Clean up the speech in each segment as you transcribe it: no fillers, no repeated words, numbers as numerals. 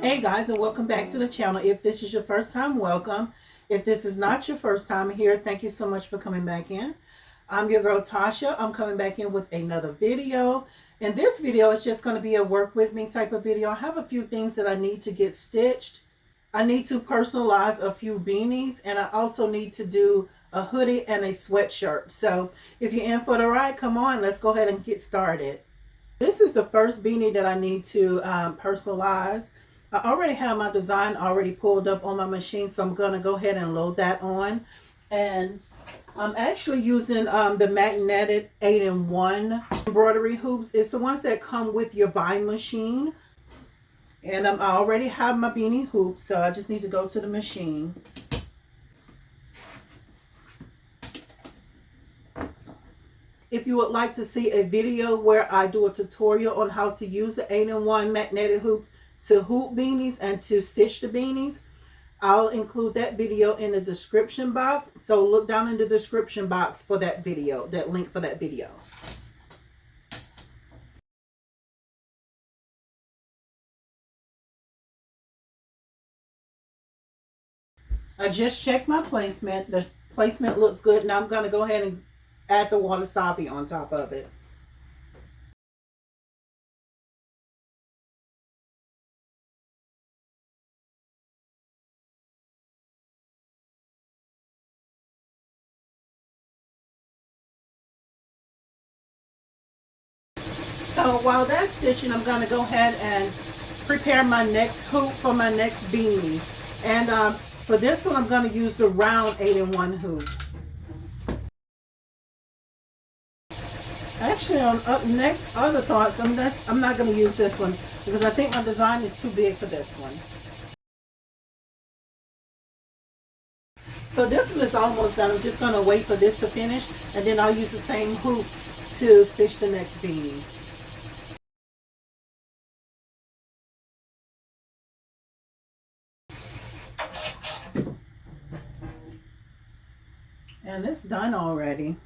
Hey guys, and welcome back to the channel. If this is your first time, welcome. If this is not your first time here, thank you so much for coming back in. I'm your girl Tasha. I'm coming back in with another video. In this video, it's just going to be a work with me type of video. I have a few things that I need to get stitched. I need to personalize a few beanies, and I also need to do a hoodie and a sweatshirt. So if you're in for the ride, come on, let's go ahead and get started. This is the first beanie that I need to personalize. I already have my design already pulled up on my machine, so I'm going to go ahead and load that on. And I'm actually using the magnetic 8-in-1 embroidery hoops. It's the ones that come with your buying machine. And I already have my beanie hoops, so I just need to go to the machine. If you would like to see a video where I do a tutorial on how to use the 8-in-1 magnetic hoops to hoop beanies and to stitch the beanies, I'll include that video in the description box. So look down in the description box for that video, that link for that video. I just checked my placement. The placement looks good. Now I'm going to go ahead and add the wasabi on top of it. So while that's stitching, I'm going to go ahead and prepare my next hoop for my next beanie. And for this one, I'm going to use the round 8-in-1 hoop. Actually, on other thoughts, I'm not going to use this one because I think my design is too big for this one. So this one is almost done. I'm just going to wait for this to finish, and then I'll use the same hoop to stitch the next beanie. And it's done already.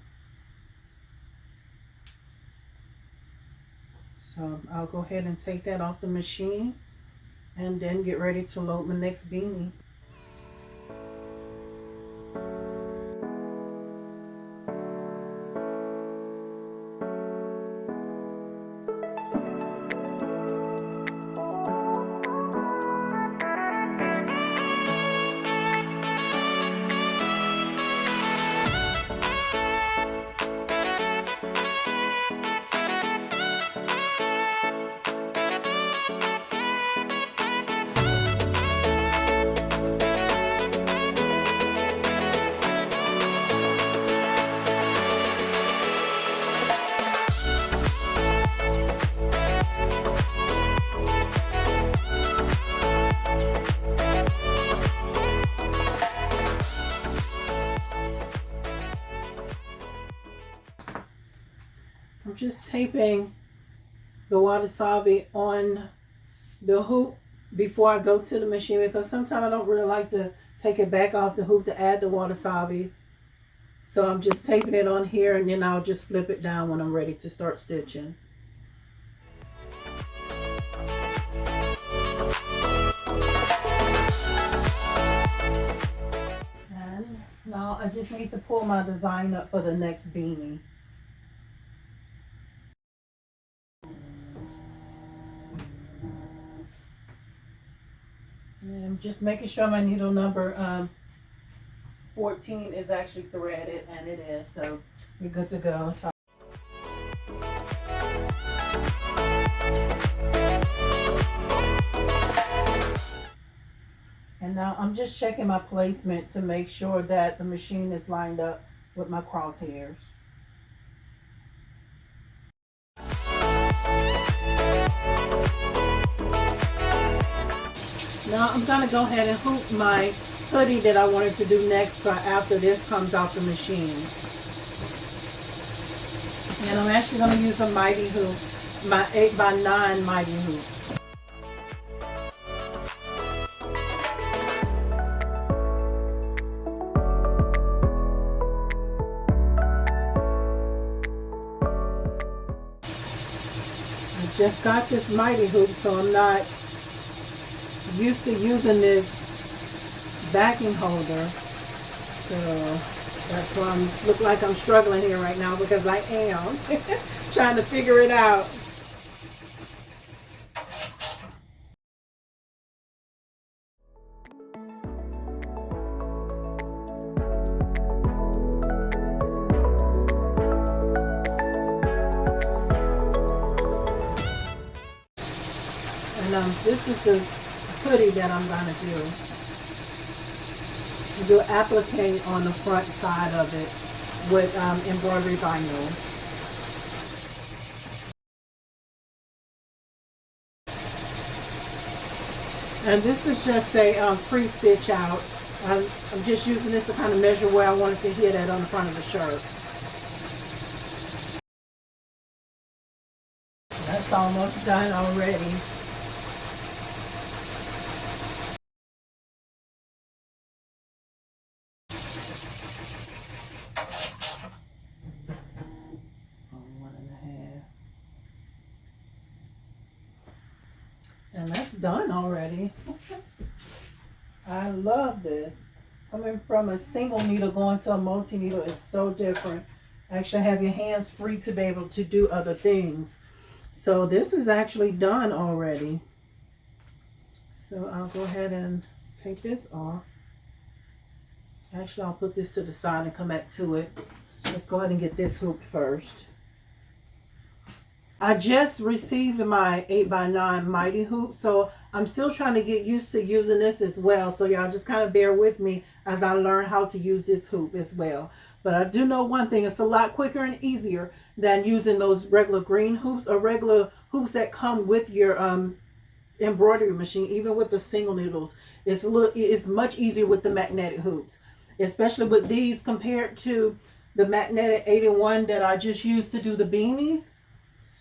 So I'll go ahead and take that off the machine and then get ready to load my next beanie. I'm just taping the wasabi on the hoop before I go to the machine because sometimes I don't really like to take it back off the hoop to add the wasabi. So I'm just taping it on here, and then I'll just flip it down when I'm ready to start stitching. And now I just need to pull my design up for the next beanie. And just making sure my needle number 14 is actually threaded, and it is, so we're good to go. So and now I'm just checking my placement to make sure that the machine is lined up with my crosshairs. Now I'm going to go ahead and hoop my hoodie that I wanted to do next for after this comes off the machine. And I'm actually going to use a mighty hoop, my 8x9 mighty hoop. I just got this mighty hoop, so I'm not used to using this backing holder. So that's why I look like I'm struggling here right now, because I am trying to figure it out. And this is the hoodie that I'm going to do. Do applique on the front side of it with embroidery vinyl. And this is just a free stitch out. I'm just using this to kind of measure where I want it to hit at on the front of the shirt. That's almost done already. And that's done already. I love this. Coming from a single needle going to a multi-needle is so different. Actually have your hands free to be able to do other things. So this is actually done already. So I'll go ahead and take this off. Actually, I'll put this to the side and come back to it. Let's go ahead and get this hoop first. I just received my 8x9 mighty hoop, so I'm still trying to get used to using this as well. So y'all just kind of bear with me as I learn how to use this hoop as well. But I do know one thing, it's a lot quicker and easier than using those regular green hoops or regular hoops that come with your embroidery machine. Even with the single needles, it's much easier with the magnetic hoops, especially with these compared to the magnetic 81 that I just used to do the beanies.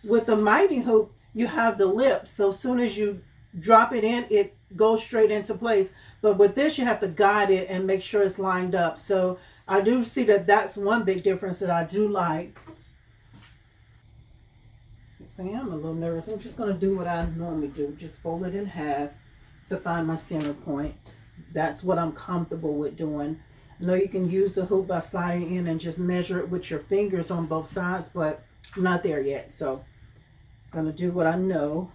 With the mighty hoop, you have the lips, so as soon as you drop it in, it goes straight into place. But with this, you have to guide it and make sure it's lined up. So I do see that that's one big difference that I do like. See, I'm a little nervous. I'm just going to do what I normally do. Just fold it in half to find my center point. That's what I'm comfortable with doing. I know you can use the hoop by sliding in and just measure it with your fingers on both sides, but I'm not there yet. So I'm going to do what I know.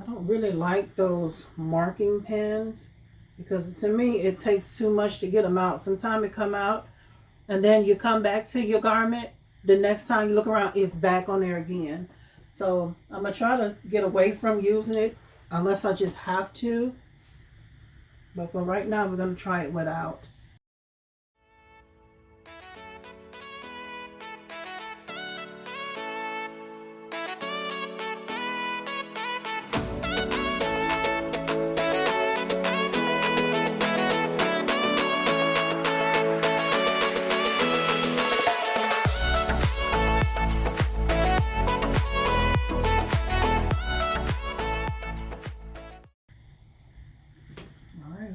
I don't really like those marking pens because to me it takes too much to get them out. Sometimes it come out and then you come back to your garment. The next time you look around, it's back on there again. So I'm going to try to get away from using it unless I just have to. But for right now, we're going to try it without.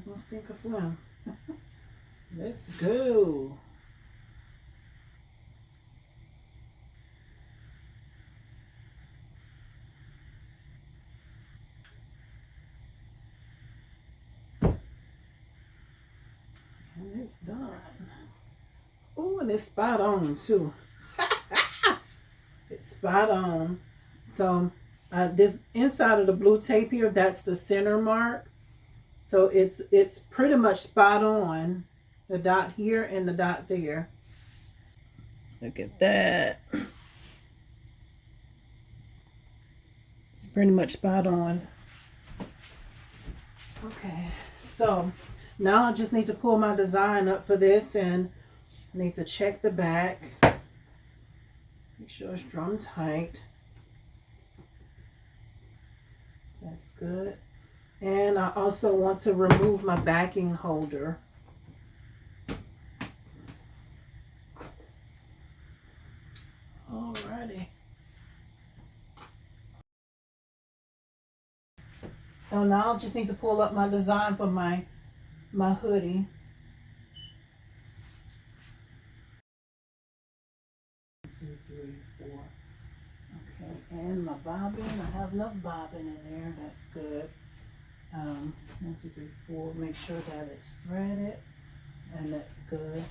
We'll sink or swim. Let's go. And it's done. Oh, and it's spot on too. It's spot on. So this inside of the blue tape here, that's the center mark. So it's pretty much spot on, the dot here and the dot there. Look at that. It's pretty much spot on. Okay, so now I just need to pull my design up for this and I need to check the back. Make sure it's drawn tight. That's good. And I also want to remove my backing holder. Alrighty. So now I just need to pull up my design for my my hoodie. 2, 3, 4. Okay, and my bobbin. I have enough bobbin in there. That's good. 1, 2, 3, 4. Make sure that it's threaded, and that's good.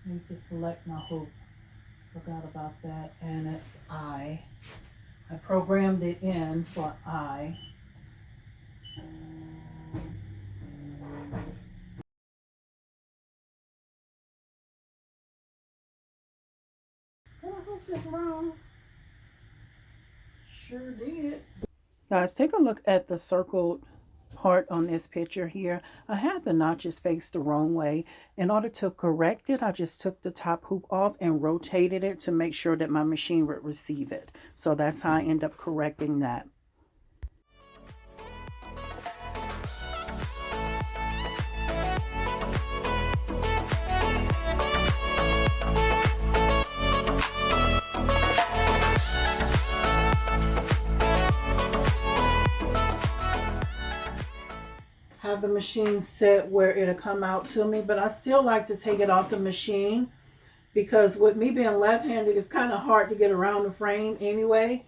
Need to select my hoop. Forgot about that, and it's I. I programmed it in for I. Did I hook this wrong? Sure did. Guys, take a look at the circled part on this picture here. I had the notches faced the wrong way. In order to correct it, I just took the top hoop off and rotated it to make sure that my machine would receive it. So that's how I end up correcting that. Have the machine set where it'll come out to me, but I still like to take it off the machine because with me being left-handed, it's kind of hard to get around the frame anyway.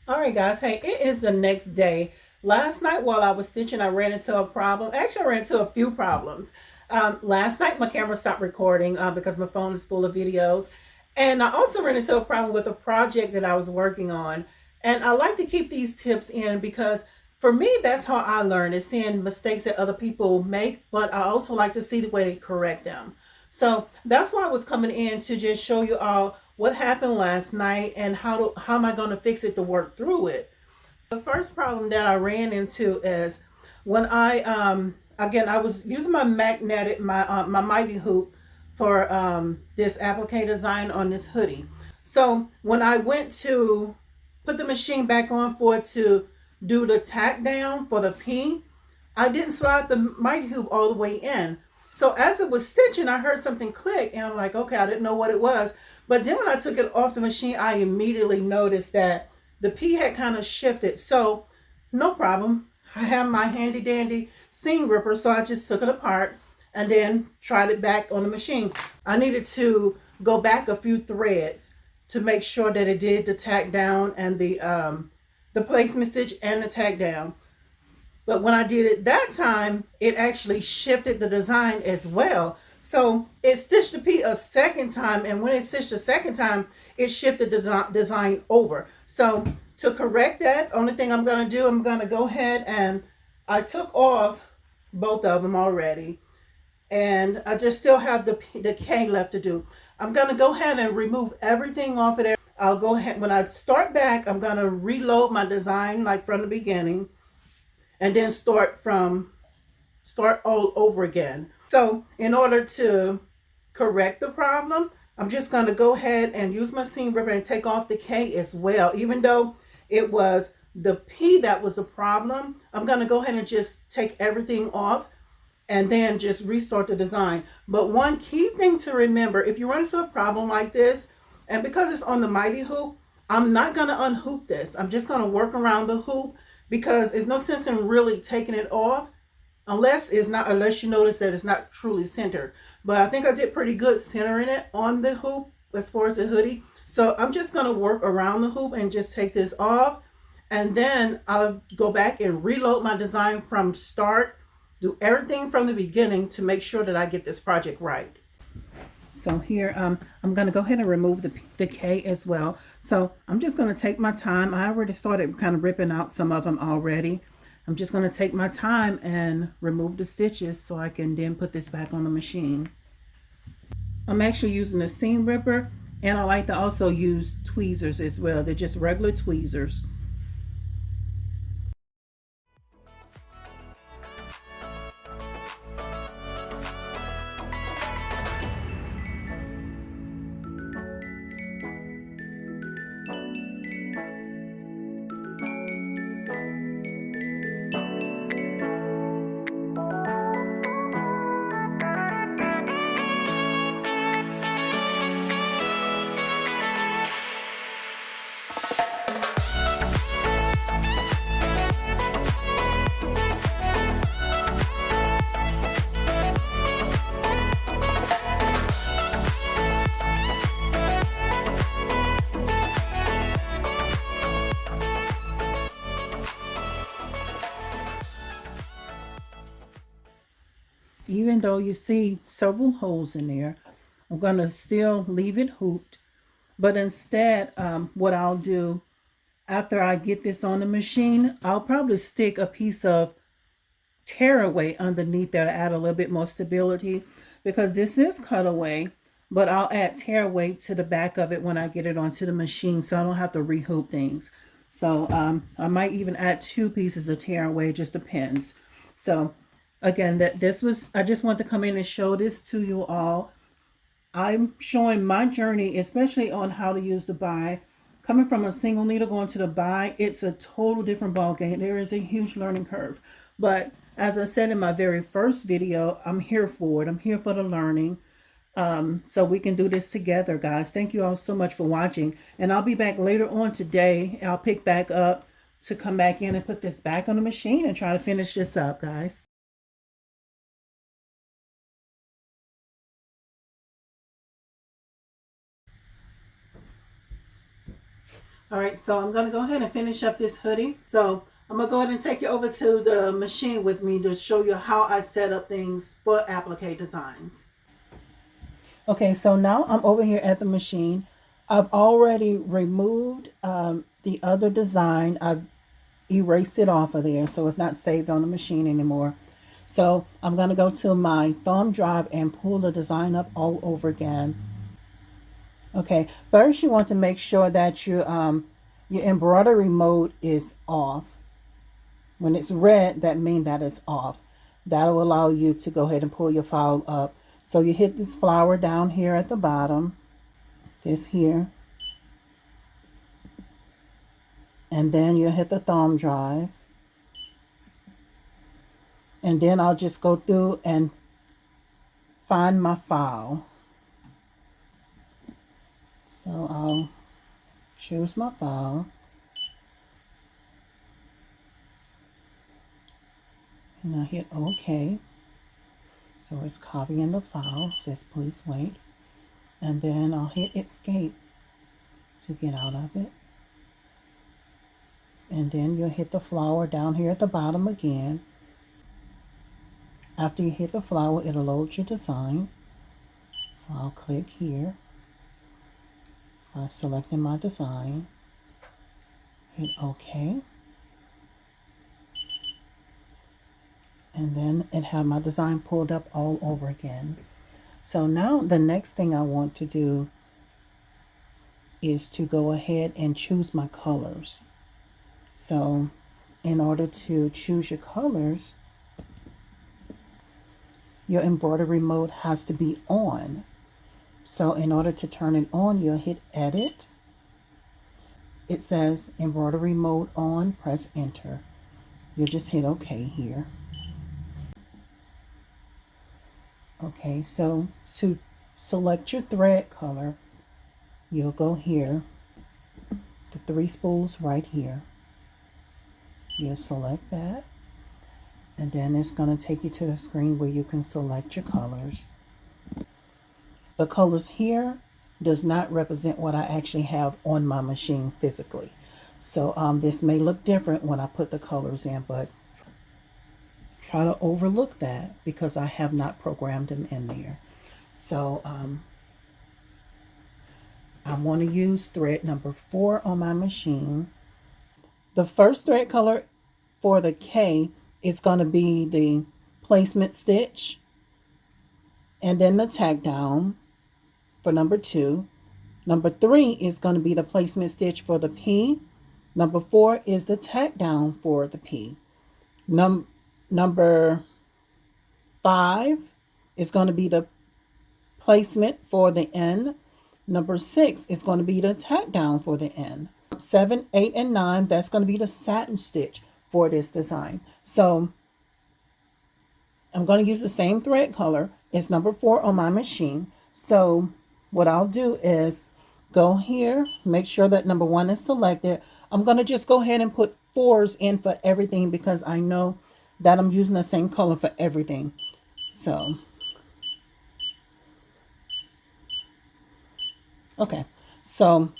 All right, guys. Hey, it is the next day. Last night while I was stitching, I ran into a problem. Actually, I ran into a few problems. Last night, my camera stopped recording because my phone is full of videos. And I also ran into a problem with a project that I was working on. And I like to keep these tips in because for me, that's how I learn, is seeing mistakes that other people make, but I also like to see the way to correct them. So that's why I was coming in to just show you all what happened last night and how am I going to fix it to work through it. So the first problem that I ran into is when again, I was using my magnetic, my mighty hoop for this applique design on this hoodie. So when I went to put the machine back on for it to do the tack down for the P, I didn't slide the mighty hoop all the way in. So as it was stitching, I heard something click and I'm like, okay, I didn't know what it was. But then when I took it off the machine, I immediately noticed that the P had kind of shifted. So no problem. I have my handy dandy seam ripper, so I just took it apart and then tried it back on the machine. I needed to go back a few threads to make sure that it did the tack down and the placement stitch and the tack down. But when I did it that time, it actually shifted the design as well. So it stitched the P a second time, and when it stitched a second time, it shifted the design over. So to correct that, only thing I'm going to do, I'm going to go ahead and I took off both of them already. And I just still have the K left to do. I'm going to go ahead and remove everything off of there. I'll go ahead, when I start back, I'm going to reload my design like from the beginning and then start all over again. So in order to correct the problem, I'm just going to go ahead and use my seam ripper and take off the K as well. Even though it was the P that was the problem, I'm going to go ahead and just take everything off and then just restart the design. But one key thing to remember, if you run into a problem like this, and because it's on the mighty hoop, I'm not going to unhoop this. I'm just going to work around the hoop because there's no sense in really taking it off unless you notice that it's not truly centered. But I think I did pretty good centering it on the hoop as far as the hoodie. So I'm just going to work around the hoop and just take this off. And then I'll go back and reload my design from start. Do everything from the beginning to make sure that I get this project right. So here, I'm going to go ahead and remove the K as well. So I'm just going to take my time. I already started kind of ripping out some of them already. I'm just going to take my time and remove the stitches so I can then put this back on the machine. I'm actually using a seam ripper, and I like to also use tweezers as well. They're just regular tweezers. even though you see several holes in there, I'm going to still leave it hooped. But instead, what I'll do after I get this on the machine, I'll probably stick a piece of tearaway underneath there to add a little bit more stability, because this is cutaway, but I'll add tearaway to the back of it when I get it onto the machine, so I don't have to rehoop things. So I might even add 2 pieces of tearaway, just depends. So again, I just want to come in and show this to you all. I'm showing my journey, especially on how to use the bi. Coming from a single needle going to the bi, it's a total different ball game. There is a huge learning curve. But as I said in my very first video, I'm here for it. I'm here for the learning. So we can do this together, guys. Thank you all so much for watching. And I'll be back later on today. I'll pick back up to come back in and put this back on the machine and try to finish this up, guys. All right, so I'm going to go ahead and finish up this hoodie. So I'm going to go ahead and take you over to the machine with me to show you how I set up things for applique designs. Okay, so now I'm over here at the machine. I've already removed the other design. I've erased it off of there, so it's not saved on the machine anymore. So I'm going to go to my thumb drive and pull the design up all over again. Okay, first you want to make sure that your embroidery mode is off. When it's red, that means that it's off. That will allow you to go ahead and pull your file up. So you hit this flower down here at the bottom, this here, and then you hit the thumb drive. And then I'll just go through and find my file. So I'll choose my file. And I hit OK. So it's copying the file. It says please wait. And then I'll hit escape to get out of it. And then you'll hit the flower down here at the bottom again. After you hit the flower, it'll load your design. So I'll click here by selecting my design. Hit OK. And then it had my design pulled up all over again. So now the next thing I want to do is to go ahead and choose my colors. So in order to choose your colors, your embroidery mode has to be on. So in order to turn it on, you'll hit edit. It says embroidery mode on, press enter. You'll just hit OK here. Okay, so to select your thread color, you'll go here, the 3 spools right here. You'll select that, and then it's going to take you to the screen where you can select your colors. The colors here does not represent what I actually have on my machine physically. So this may look different when I put the colors in, but try to overlook that because I have not programmed them in there. So I want to use thread number 4 on my machine. The first thread color for the K is going to be the placement stitch, and then the tack down for number 2. Number 3 is going to be the placement stitch for the P. Number 4 is the tack down for the P. Number 5 is going to be the placement for the N. Number 6 is going to be the tack down for the N. 7, 8, and 9, that's going to be the satin stitch for this design. So I'm going to use the same thread color. It's number 4 on my machine. So what I'll do is go here, make sure that number 1 is selected. I'm going to just go ahead and put 4s in for everything because I know that I'm using the same color for everything. So, okay. So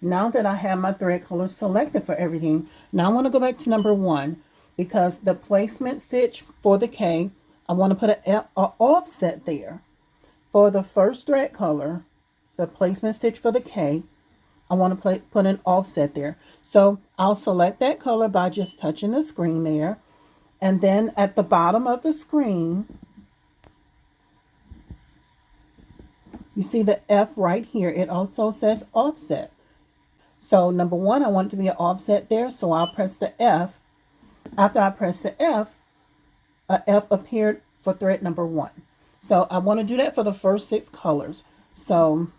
now that I have my thread color selected for everything, now I want to go back to number 1 because the placement stitch for the K, I want to put an offset there. For the first thread color, the placement stitch for the K, I want to put an offset there. So I'll select that color by just touching the screen there. And then at the bottom of the screen, you see the F right here. It also says offset. So number one, I want it to be an offset there. So I'll press the F. After I press the F, a F appeared for thread number one. So I want to do that for the first 6 colors. So I'm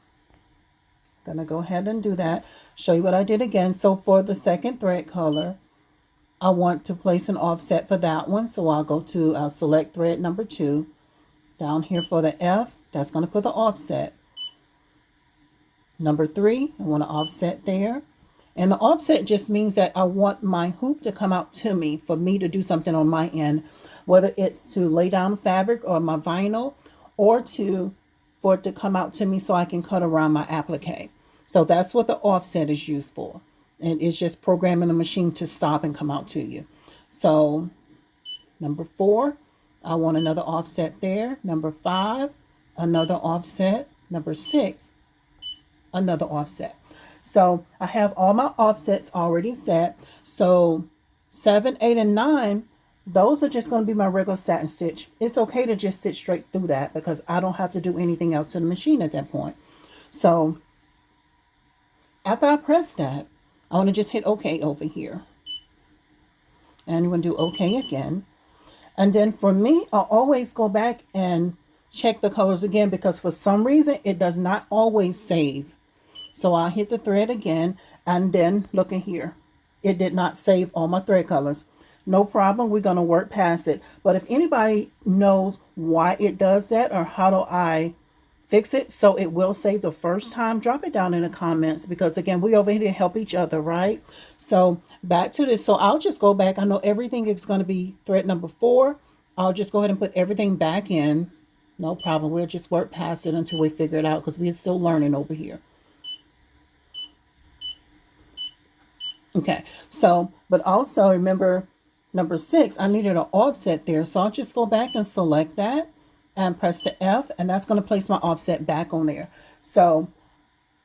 going to go ahead and do that. Show you what I did again. So for the second thread color, I want to place an offset for that one. So I'll select thread number 2. Down here for the F, that's going to put the offset. Number 3, I want to offset there. And the offset just means that I want my hoop to come out to me for me to do something on my end, whether it's to lay down fabric or my vinyl, or for it to come out to me so I can cut around my applique. So that's what the offset is used for. And it's just programming the machine to stop and come out to you. So number 4, I want another offset there. Number 5, another offset. Number 6, another offset. So I have all my offsets already set. So 7, 8, and 9, those are just going to be my regular satin stitch. It's okay to just stitch straight through that because I don't have to do anything else to the machine at that point. So after I press that, I want to just hit OK over here. And you want to do OK again. And then for me, I'll always go back and check the colors again because for some reason it does not always save. So I'll hit the thread again, and then look at here. It did not save all my thread colors. No problem. We're going to work past it. But if anybody knows why it does that or how do I fix it so it will save the first time, drop it down in the comments because, again, we over here to help each other, right? So back to this. So I'll just go back. I know everything is going to be thread number 4. I'll just go ahead and put everything back in. No problem. We'll just work past it until we figure it out because we're still learning over here. Okay, so, but also remember number 6, I needed an offset there. So I'll just go back and select that and press the F, and that's going to place my offset back on there. So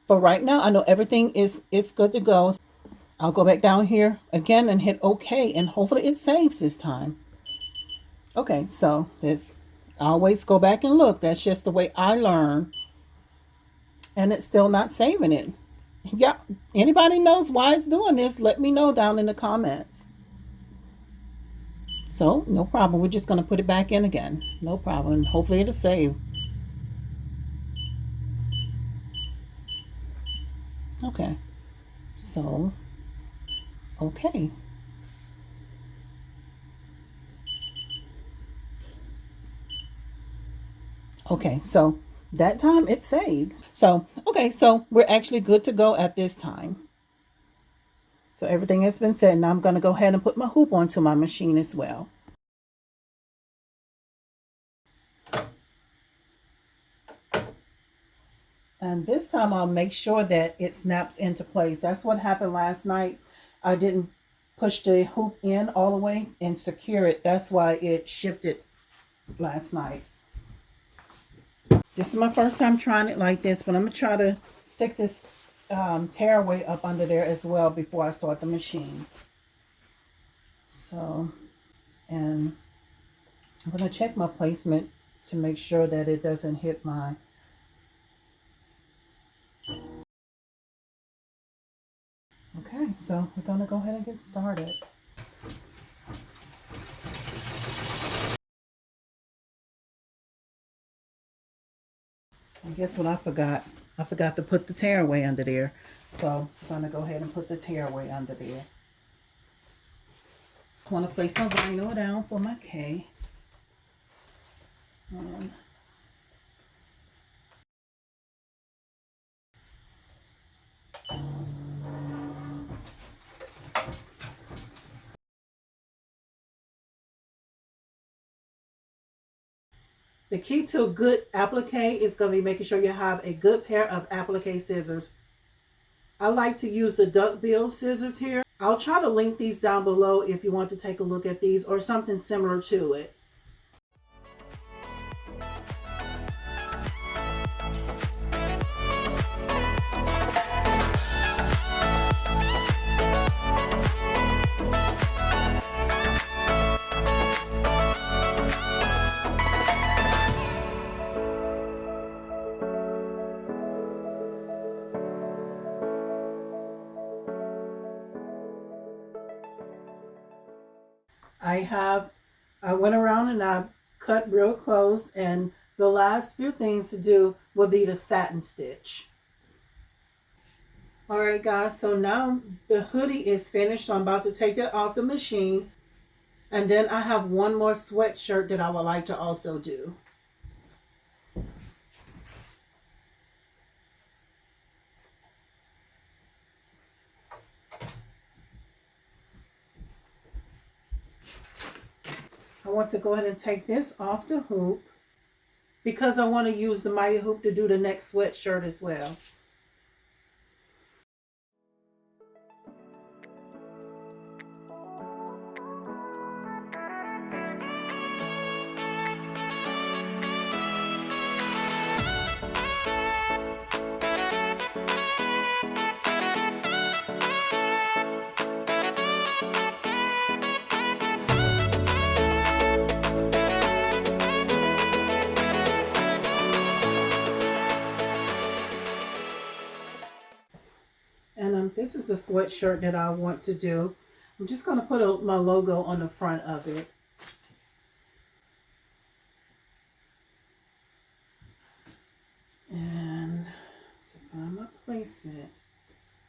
for right now, I know everything is good to go. I'll go back down here again and hit OK, and hopefully it saves this time. Okay, so I always go back and look. That's just the way I learn. And it's still not saving it. Yeah, anybody knows why it's doing this, let me know down in the comments. So no problem, we're just going to put it back in again. No problem. Hopefully it'll save. Okay, so okay. Okay, so that time it saved. So, okay, so we're actually good to go at this time. So everything has been set. Now I'm going to go ahead and put my hoop onto my machine as well. And this time I'll make sure that it snaps into place. That's what happened last night. I didn't push the hoop in all the way and secure it. That's why it shifted last night. This is my first time trying it like this, but I'm going to try to stick this tearaway up under there as well before I start the machine. So, and I'm going to check my placement to make sure that it doesn't hit my... Okay, so we're going to go ahead and get started. And guess what I forgot? I forgot to put the tearaway under there. So I'm going to go ahead and put the tearaway under there. I want to place my vinyl down for my K. The key to a good applique is going to be making sure you have a good pair of applique scissors. I like to use the duckbill scissors here. I'll try to link these down below if you want to take a look at these or something similar to it. I went around and I cut real close, and the last few things to do will be the satin stitch. All right, guys, so now the hoodie is finished, so I'm about to take it off the machine. And then I have one more sweatshirt that I would like to also do. I want to go ahead and take this off the hoop because I want to use the mighty hoop to do the next sweatshirt as well. And this is the sweatshirt that I want to do. I'm just going to put my logo on the front of it. And to find my placement,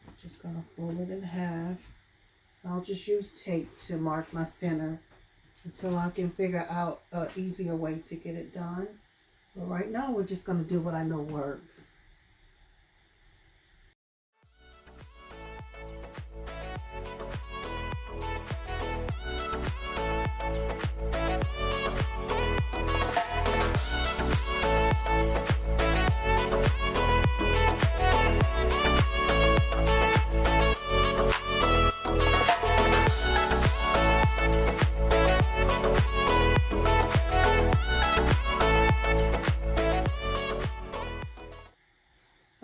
I'm just going to fold it in half. I'll just use tape to mark my center until I can figure out an easier way to get it done. But right now, we're just going to do what I know works.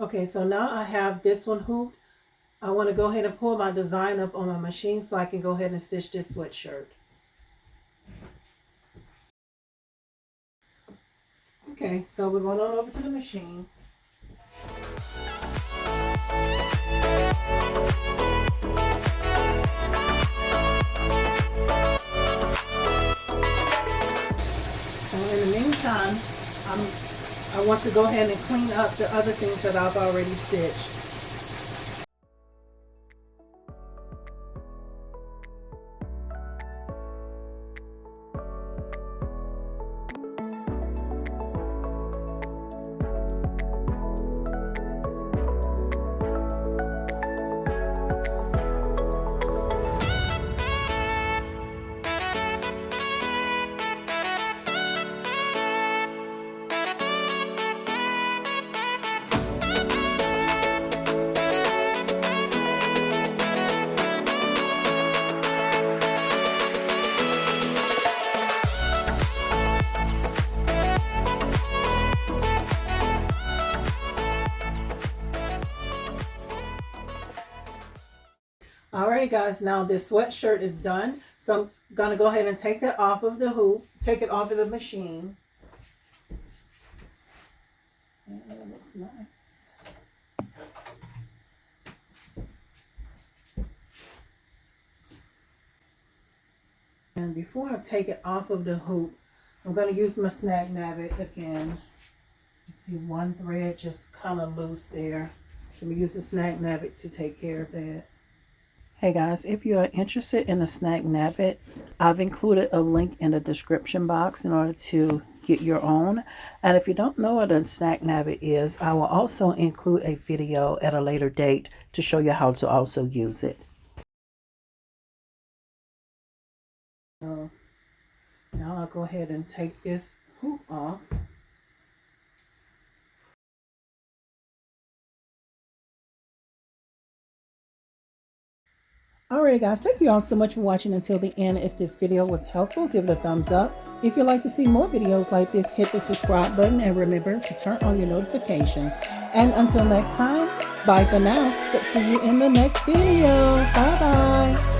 Okay, so now I have this one hooped. I want to go ahead and pull my design up on my machine so I can go ahead and stitch this sweatshirt. Okay, so we're going on over to the machine. So in the meantime, I want to go ahead and clean up the other things that I've already stitched. Alrighty guys, now this sweatshirt is done. So I'm gonna go ahead and take that off of the hoop, take it off of the machine. And it looks nice. And before I take it off of the hoop, I'm gonna use my Snag-Nab again. You see one thread just kind of loose there. So I'm gonna use the Snag-Nab to take care of that. Hey guys, if you are interested in the Snag-Nab, I've included a link in the description box in order to get your own. And if you don't know what a Snag-Nab is, I will also include a video at a later date to show you how to also use it. So now I'll go ahead and take this hoop off. Alright guys, thank you all so much for watching until the end. If this video was helpful, give it a thumbs up. If you'd like to see more videos like this, hit the subscribe button and remember to turn on your notifications. And until next time, bye for now. See you in the next video. Bye bye.